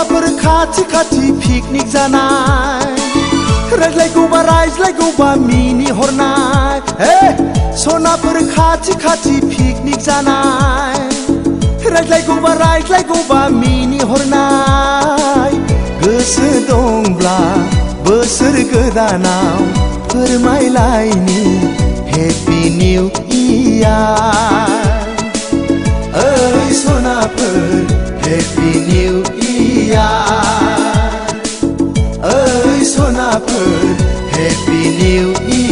सनाफोर खाथि खाथि पिकनिक जानाय रायज्लायगौबा मिनि हरनाय सनाफोर खाथि खाथि पिकनिक जानाय रायज्लायगौबा मिनि हरनाय गोसो दंब्ला बोसोर गोदानाव फोरमायलायनि हेपि निउ इयार ओइ सनाफोर हेपि निउ इयार ओइ सनाफोर हेपि निउ इयार